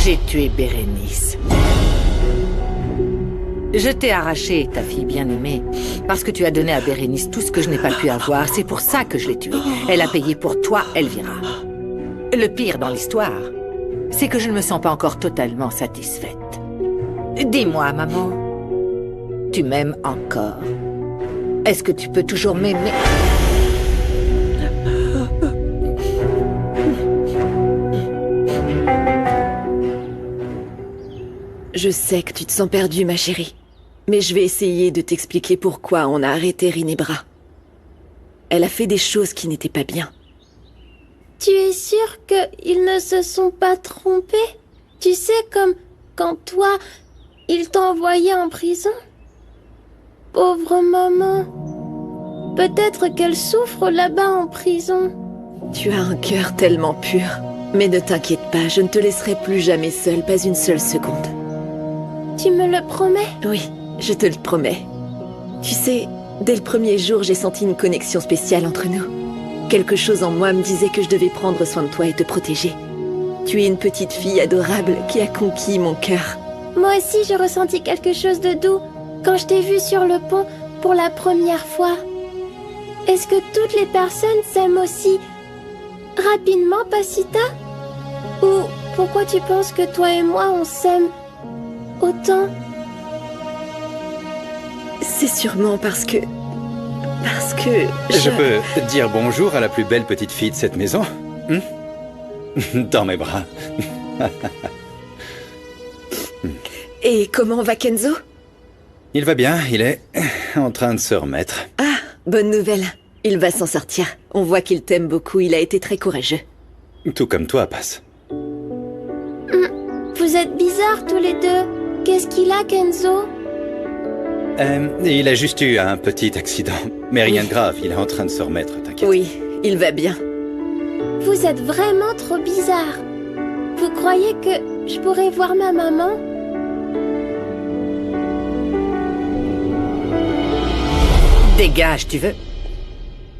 J'ai tué Bérénice. Je t'ai arraché, ta fille bien-aimée, parce que tu as donné à Bérénice tout ce que je n'ai pas pu avoir. C'est pour ça que je l'ai tuée. Elle a payé pour toi, Elvira. Le pire dans l'histoire, c'est que je ne me sens pas encore totalement satisfaite. Dis-moi, maman, tu m'aimes encore? Est-ce que tu peux toujours m'aimer? Je sais que tu te sens perdue, ma chérie. Mais je vais essayer de t'expliquer pourquoi on a arrêté Rinebra. Elle a fait des choses qui n'étaient pas bien. Tu es sûre qu'ils ne se sont pas trompés? Tu sais, comme quand toi, ils t'ont envoyé en prison? Pauvre maman. Peut-être qu'elle souffre là-bas en prison. Tu as un cœur tellement pur. Mais ne t'inquiète pas, je ne te laisserai plus jamais seule, pas une seule seconde. Tu me le promets? Oui, je te le promets. Tu sais, dès le premier jour, j'ai senti une connexion spéciale entre nous. Quelque chose en moi me disait que je devais prendre soin de toi et te protéger. Tu es une petite fille adorable qui a conquis mon cœur. Moi aussi, j'ai ressenti quelque chose de doux quand je t'ai vue sur le pont pour la première fois. Est-ce que toutes les personnes s'aiment aussi rapidement, Pasita? Ou pourquoi tu penses que toi et moi, on s'aime autant? C'est sûrement parce que Je peux dire bonjour à la plus belle petite fille de cette maison? Dans mes bras. Et comment va Kenzo? Il va bien, il est en train de se remettre. Ah, bonne nouvelle. Il va s'en sortir. On voit qu'il t'aime beaucoup, il a été très courageux. Tout comme toi, Passe. Vous êtes bizarres tous les deux. Qu'est-ce qu'il a, Kenzo? Il a juste eu un petit accident. Mais rien de grave, il est en train de se remettre, t'inquiète. Oui, il va bien. Vous êtes vraiment trop bizarres. Vous croyez que je pourrais voir ma maman? Dégage, tu veux?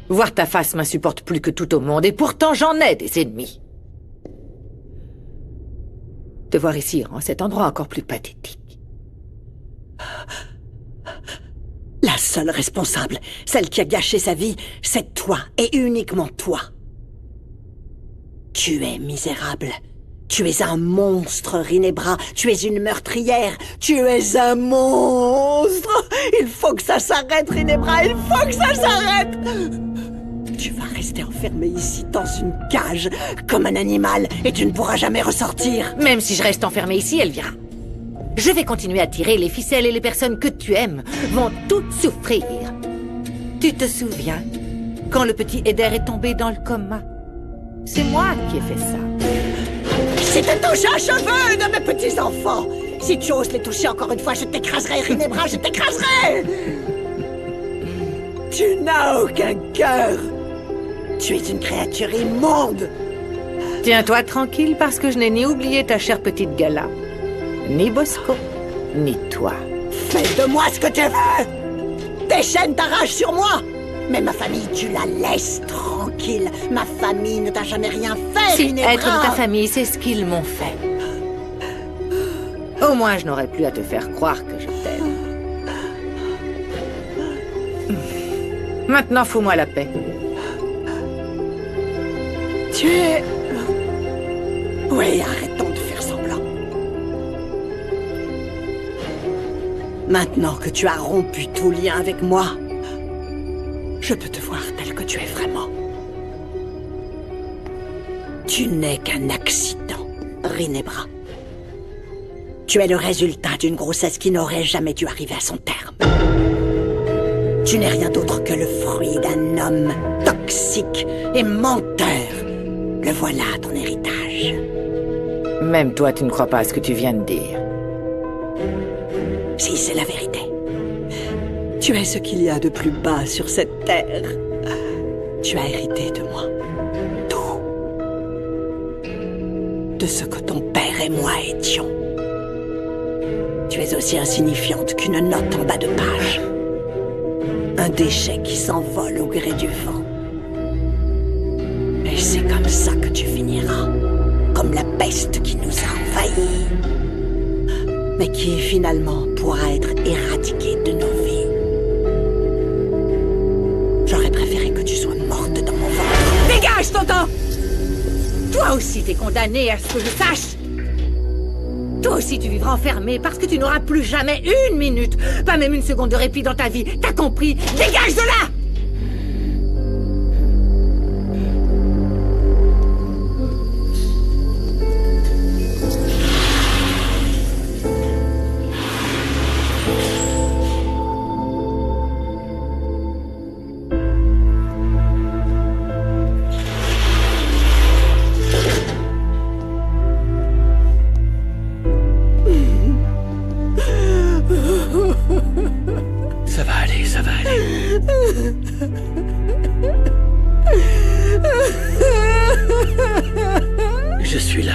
Voir ta face m'insupporte plus que tout au monde, et pourtant j'en ai des ennemis. Te voir ici rend cet endroit encore plus pathétique. La seule responsable, celle qui a gâché sa vie, c'est toi, et uniquement toi. Tu es misérable. Tu es un monstre, Rinebra. Tu es une meurtrière. Tu es un monstre. Il faut que ça s'arrête, Rinebra. Il faut que ça s'arrête. Tu vas rester enfermé ici dans une cage, comme un animal, et tu ne pourras jamais ressortir. Même si je reste enfermée ici, Elvira, je vais continuer à tirer les ficelles et les personnes que tu aimes vont toutes souffrir. Tu te souviens quand le petit Eder est tombé dans le coma? C'est moi qui ai fait ça. Si tu touches un cheveu de mes petits-enfants, si tu oses les toucher encore une fois, je t'écraserai, Rinebra, je t'écraserai. Tu n'as aucun cœur. Tu es une créature immonde. Tiens-toi tranquille parce que je n'ai ni oublié ta chère petite Gala, ni Bosco, ni toi. Fais de moi ce que tu veux. Déchaîne ta rage sur moi. Mais ma famille, tu la laisses tranquille. Ma famille ne t'a jamais rien fait, Si Rinebra. être de ta famille, c'est ce qu'ils m'ont fait. Au moins, je n'aurais plus à te faire croire que je t'aime. Maintenant, fous-moi la paix. Tu es... Oui, arrêtons de faire semblant. Maintenant que tu as rompu tout lien avec moi, je peux te voir tel que tu es vraiment. Tu n'es qu'un accident, Rinebra. Tu es le résultat d'une grossesse qui n'aurait jamais dû arriver à son terme. Tu n'es rien d'autre que le fruit d'un homme toxique et menteur. Le voilà, ton héritage. Même toi, tu ne crois pas à ce que tu viens de dire. Si, c'est la vérité. Tu es ce qu'il y a de plus bas sur cette terre. Tu as hérité de moi. Tout. De ce que ton père et moi étions. Tu es aussi insignifiante qu'une note en bas de page. Un déchet qui s'envole au gré du vent. Et c'est comme ça que tu finiras. comme la peste qui nous a envahis, mais qui finalement pourra être éradiquée de nos vies. J'aurais préféré que tu sois morte dans mon ventre. Dégage, tonton! Toi aussi, t'es condamné à ce que je sache. Toi aussi, tu vivras enfermé parce que tu n'auras plus jamais une minute, pas même une seconde de répit dans ta vie. T'as compris? Dégage de là! Ça va aller, ça va aller. Je suis là.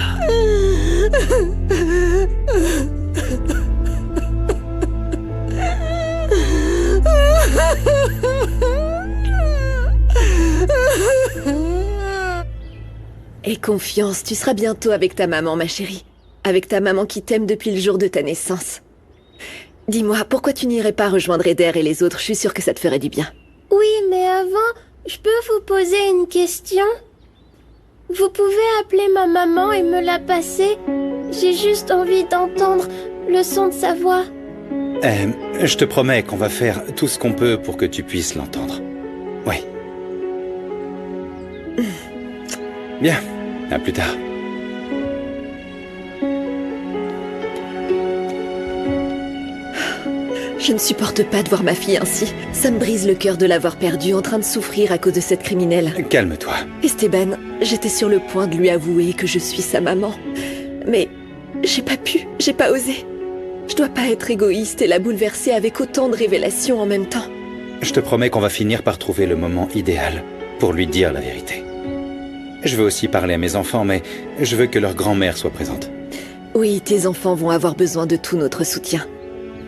Aie confiance, tu seras bientôt avec ta maman, ma chérie. Avec ta maman qui t'aime depuis le jour de ta naissance. Dis-moi, pourquoi tu n'irais pas rejoindre Eder et les autres? Je suis sûre que ça te ferait du bien. Oui, mais avant, je peux vous poser une question? Vous pouvez appeler ma maman et me la passer? J'ai juste envie d'entendre le son de sa voix. Je te promets qu'on va faire tout ce qu'on peut pour que tu puisses l'entendre. Oui. Bien, à plus tard. Je ne supporte pas de voir ma fille ainsi. Ça me brise le cœur de l'avoir perdue en train de souffrir à cause de cette criminelle. Calme-toi. Esteban, j'étais sur le point de lui avouer que je suis sa maman. Mais j'ai pas pu, j'ai pas osé. Je dois pas être égoïste et la bouleverser avec autant de révélations en même temps. Je te promets qu'on va finir par trouver le moment idéal pour lui dire la vérité. Je veux aussi parler à mes enfants, mais je veux que leur grand-mère soit présente. Oui, tes enfants vont avoir besoin de tout notre soutien.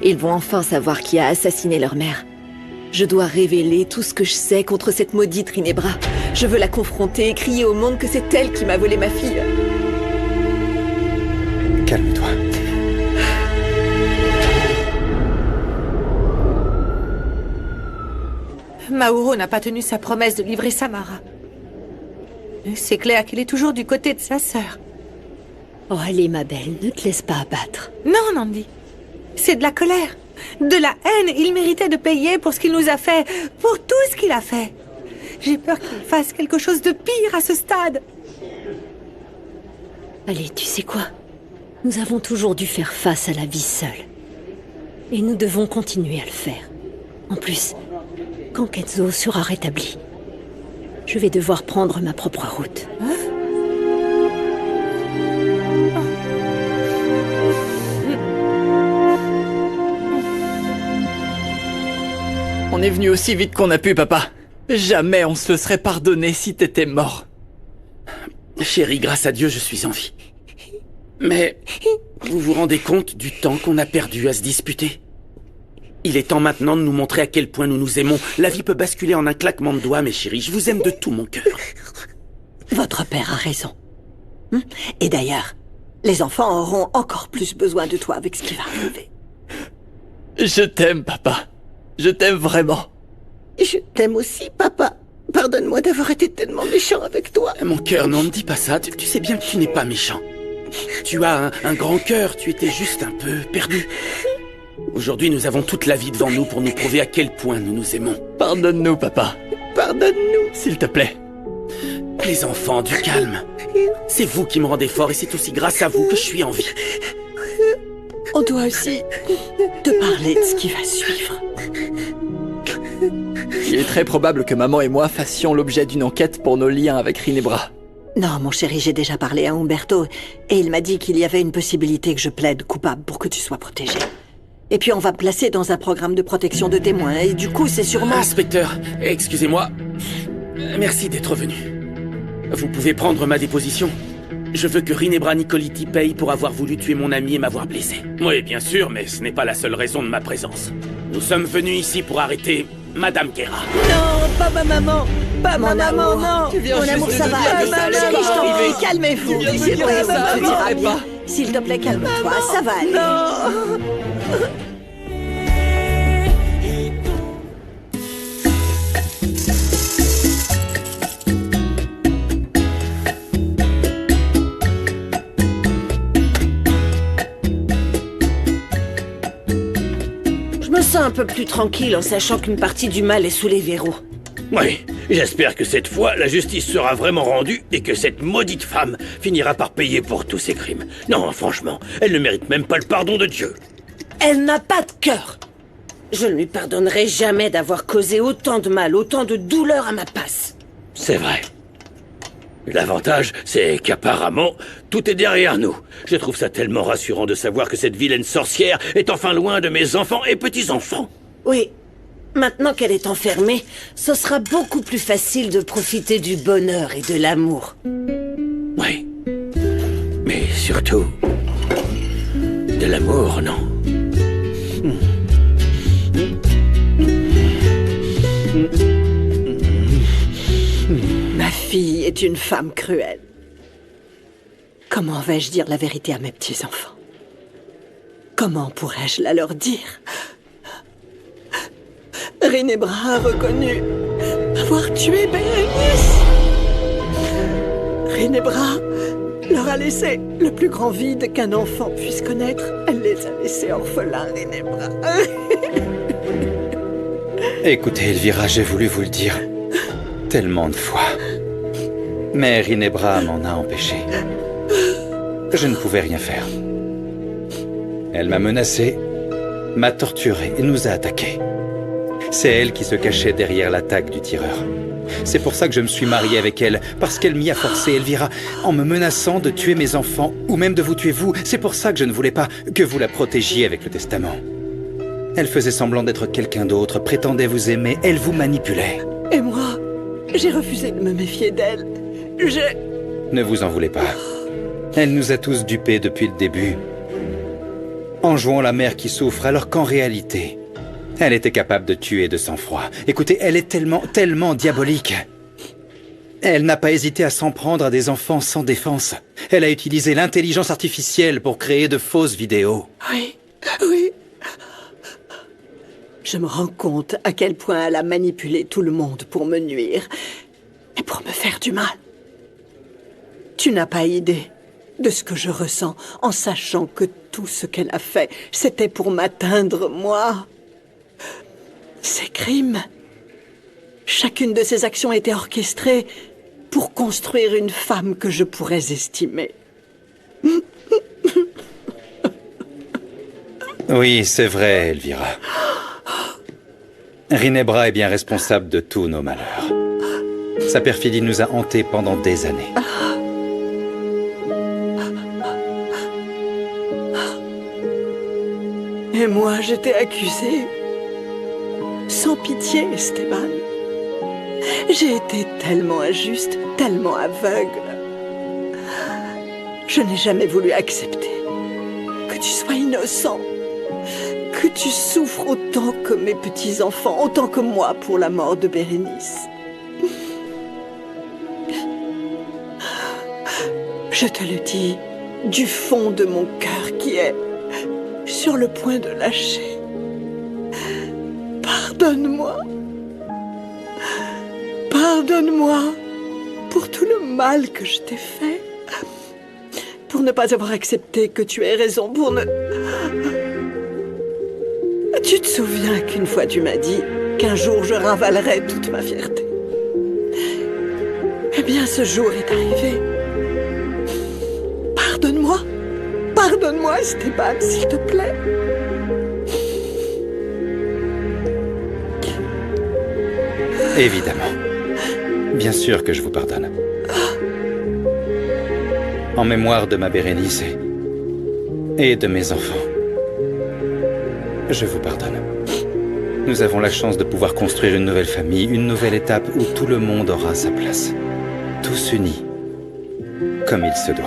Ils vont enfin savoir qui a assassiné leur mère. Je dois révéler tout ce que je sais contre cette maudite Rinebra. Je veux la confronter et crier au monde que c'est elle qui m'a volé ma fille. Calme-toi. Mauro n'a pas tenu sa promesse de livrer Samara. C'est clair qu'il est toujours du côté de sa sœur. Oh, allez, ma belle, ne te laisse pas abattre. Non, Nandi. C'est de la colère, de la haine. Il méritait de payer pour ce qu'il nous a fait, pour tout ce qu'il a fait. J'ai peur qu'il fasse quelque chose de pire à ce stade. Allez, tu sais quoi? Nous avons toujours dû faire face à la vie seule. Et nous devons continuer à le faire. En plus, quand Kenzo sera rétabli, je vais devoir prendre ma propre route. On est venu aussi vite qu'on a pu, papa. Jamais on se le serait pardonné si t'étais mort. Chérie, grâce à Dieu, je suis en vie. Mais vous vous rendez compte du temps qu'on a perdu à se disputer? Il est temps maintenant de nous montrer à quel point nous nous aimons. La vie peut basculer en un claquement de doigts, mes chéris. Je vous aime de tout mon cœur. Votre père a raison. Et d'ailleurs, les enfants auront encore plus besoin de toi avec ce qui va arriver. Je t'aime, papa. Je t'aime vraiment. Je t'aime aussi, papa. Pardonne-moi d'avoir été tellement méchant avec toi. Mon cœur, non, ne dis pas ça. Tu sais bien que tu n'es pas méchant. Tu as un grand cœur. Tu étais juste un peu perdu. Aujourd'hui, nous avons toute la vie devant nous pour nous prouver à quel point nous nous aimons. Pardonne-nous, papa. Pardonne-nous. S'il te plaît. Les enfants, du calme. C'est vous qui me rendez fort et c'est aussi grâce à vous que je suis en vie. On doit aussi te parler de ce qui va suivre. Il est très probable que maman et moi fassions l'objet d'une enquête pour nos liens avec Rinebra. Non, mon chéri, j'ai déjà parlé à Umberto et il m'a dit qu'il y avait une possibilité que je plaide coupable pour que tu sois protégé. Et puis on va me placer dans un programme de protection de témoins et du coup c'est sûrement... Inspecteur, excusez-moi. Merci d'être venu. Vous pouvez prendre ma déposition. Je veux que Rinebra Nicoliti paye pour avoir voulu tuer mon ami et m'avoir blessé. Oui, bien sûr, mais ce n'est pas la seule raison de ma présence. Nous sommes venus ici pour arrêter Madame Guerra. Non, pas ma maman. pas, Mon maman, amour, non. Tu viens Mon juste amour, de ça nous va dire aller. que ça allait Chérie, pas je t'en arriver. prie, calmez-vous. Tu viens de me dire Oui, que ça tout ira arriverait bien. pas. S'il te plaît, calme-toi, ça va aller. Non. Je me sens un peu plus tranquille en sachant qu'une partie du mal est sous les verrous. Oui, j'espère que cette fois, la justice sera vraiment rendue et que cette maudite femme finira par payer pour tous ses crimes. Non, franchement, elle ne mérite même pas le pardon de Dieu. Elle n'a pas de cœur. Je ne lui pardonnerai jamais d'avoir causé autant de mal, autant de douleur à ma passe. C'est vrai. L'avantage, c'est qu'apparemment, tout est derrière nous. Je trouve ça tellement rassurant de savoir que cette vilaine sorcière est enfin loin de mes enfants et petits-enfants. Oui. Maintenant qu'elle est enfermée, ce sera beaucoup plus facile de profiter du bonheur et de l'amour. Oui. Mais surtout, de l'amour, non. Ma fille est une femme cruelle. Comment vais-je dire la vérité à mes petits-enfants? Comment pourrais-je la leur dire? Rinebra a reconnu avoir tué Bérénice. Rinebra leur a laissé le plus grand vide qu'un enfant puisse connaître. Elle les a laissés orphelins, Rinebra. Écoutez, Elvira, j'ai voulu vous le dire tellement de fois. Mais Rinebra m'en a empêché. Je ne pouvais rien faire. Elle m'a menacé, m'a torturé et nous a attaqués. C'est elle qui se cachait derrière l'attaque du tireur. C'est pour ça que je me suis marié avec elle, parce qu'elle m'y a forcé, Elvira, en me menaçant de tuer mes enfants, ou même de vous tuer vous. C'est pour ça que je ne voulais pas que vous la protégiez avec le testament. Elle faisait semblant d'être quelqu'un d'autre, prétendait vous aimer, elle vous manipulait. Et moi, j'ai refusé de me méfier d'elle. Ne vous en voulez pas. Elle nous a tous dupés depuis le début. En jouant la mère qui souffre, alors qu'en réalité, elle était capable de tuer de sang-froid. Écoutez, elle est tellement diabolique. Elle n'a pas hésité à s'en prendre à des enfants sans défense. Elle a utilisé l'intelligence artificielle pour créer de fausses vidéos. Oui, oui. Je me rends compte à quel point elle a manipulé tout le monde pour me nuire et pour me faire du mal. Tu n'as pas idée de ce que je ressens en sachant que tout ce qu'elle a fait, c'était pour m'atteindre, moi. Ces crimes, chacune de ces actions était orchestrée pour construire une femme que je pourrais estimer. Oui, c'est vrai, Elvira. Rinebra est bien responsable de tous nos malheurs. Sa perfidie nous a hantés pendant des années. Et moi, j'étais accusée. Sans pitié, Esteban. J'ai été tellement injuste, tellement aveugle. Je n'ai jamais voulu accepter que tu sois innocent, que tu souffres autant que mes petits-enfants, autant que moi pour la mort de Bérénice. Je te le dis du fond de mon cœur qui est sur le point de lâcher. Pardonne-moi. Pardonne-moi pour tout le mal que je t'ai fait. Pour ne pas avoir accepté que tu aies raison, pour ne... Tu te souviens qu'une fois tu m'as dit qu'un jour je ravalerais toute ma fierté. Eh bien, ce jour est arrivé. Pardonne-moi. Pardonne-moi, Esteban, s'il te plaît. Évidemment. Bien sûr que je vous pardonne. En mémoire de ma Bérénice et de mes enfants. Je vous pardonne. Nous avons la chance de pouvoir construire une nouvelle famille, une nouvelle étape où tout le monde aura sa place. Tous unis, comme il se doit.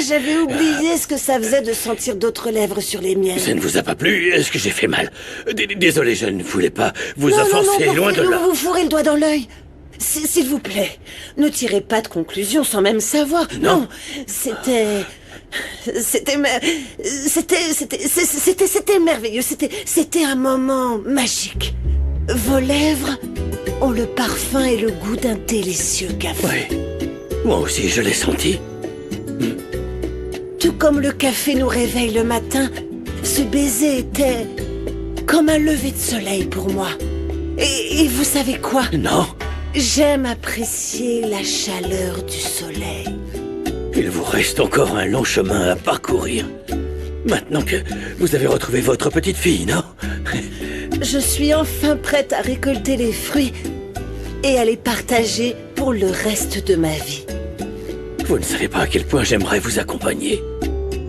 j'avais oublié ce que ça faisait de sentir d'autres lèvres sur les miennes. Ça ne vous a pas plu? Est-ce que j'ai fait mal? Désolé, je ne voulais pas vous offenser, loin de là. Vous fourrez le doigt dans l'œil. S'il vous plaît, ne tirez pas de conclusion sans même savoir. Non. C'était merveilleux. C'était un moment magique. Vos lèvres ont le parfum et le goût d'un délicieux café. Oui. Moi aussi, je l'ai senti. Tout comme le café nous réveille le matin, ce baiser était comme un lever de soleil pour moi. Et vous savez quoi? Non. J'aime apprécier la chaleur du soleil. Il vous reste encore un long chemin à parcourir. Maintenant que vous avez retrouvé votre petite fille, non? Je suis enfin prête à récolter les fruits et à les partager pour le reste de ma vie. Vous ne savez pas à quel point j'aimerais vous accompagner.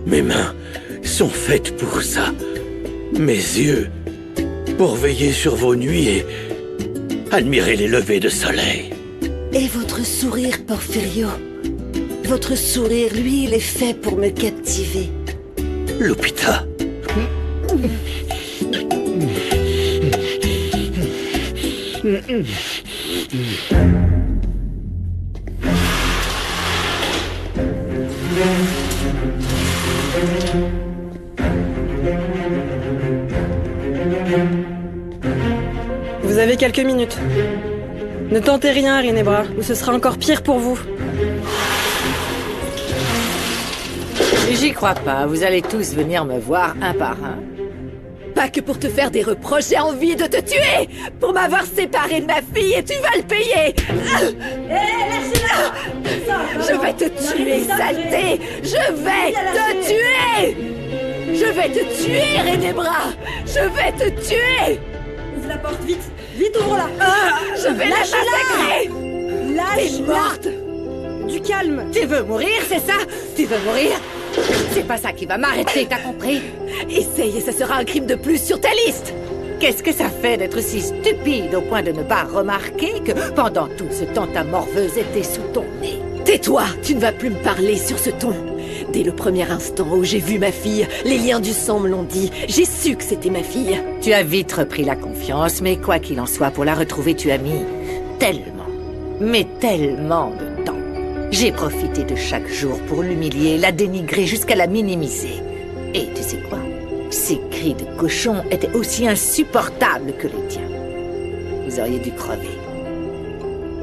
Mes mains sont faites pour ça. Mes yeux pour veiller sur vos nuits et admirer les levées de soleil. Et votre sourire, Porfirio. Votre sourire, lui, il est fait pour me captiver. Lupita. Vous avez quelques minutes. Ne tentez rien, Rinebra, ou ce sera encore pire pour vous. J'y crois pas, vous allez tous venir me voir un par un. Pas que pour te faire des reproches, j'ai envie de te tuer! Pour m'avoir séparé de ma fille et tu vas le payer! Je vais te tuer, saleté! Je vais te tuer! Je vais te tuer, Rinebra! Je vais te tuer! Ouvre la porte, vite! Vite, ouvre-la! Je vais la massacrer! T'es morte! Du calme! Tu veux mourir, c'est ça? Tu veux mourir? C'est pas ça qui va m'arrêter, t'as compris? Essaye et ça sera un crime de plus sur ta liste! Qu'est-ce que ça fait d'être si stupide au point de ne pas remarquer que pendant tout ce temps ta morveuse était sous ton nez? Tais-toi! Tu ne vas plus me parler sur ce ton! Dès le premier instant où j'ai vu ma fille, les liens du sang me l'ont dit. J'ai su que c'était ma fille. Tu as vite repris la confiance, mais quoi qu'il en soit, pour la retrouver, tu as mis tellement, mais tellement de temps. J'ai profité de chaque jour pour l'humilier, la dénigrer jusqu'à la minimiser. Et tu sais quoi? Ces cris de cochon étaient aussi insupportables que les tiens. Vous auriez dû crever.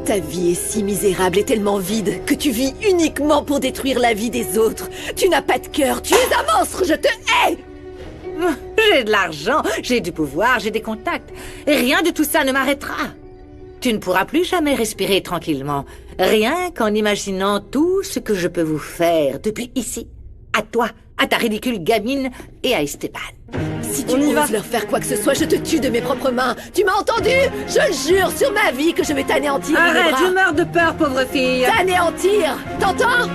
Ta vie est si misérable et tellement vide que tu vis uniquement pour détruire la vie des autres. Tu n'as pas de cœur, tu es un monstre, je te hais! J'ai de l'argent, j'ai du pouvoir, j'ai des contacts. Et rien de tout ça ne m'arrêtera. Tu ne pourras plus jamais respirer tranquillement. Rien qu'en imaginant tout ce que je peux vous faire depuis ici. À toi, à ta ridicule gamine et à Esteban. Si tu oses leur faire quoi que ce soit, je te tue de mes propres mains. Tu m'as entendu? Je jure sur ma vie que je vais t'anéantir. Arrête, je meurs de peur, pauvre fille. T'anéantir, t'entends?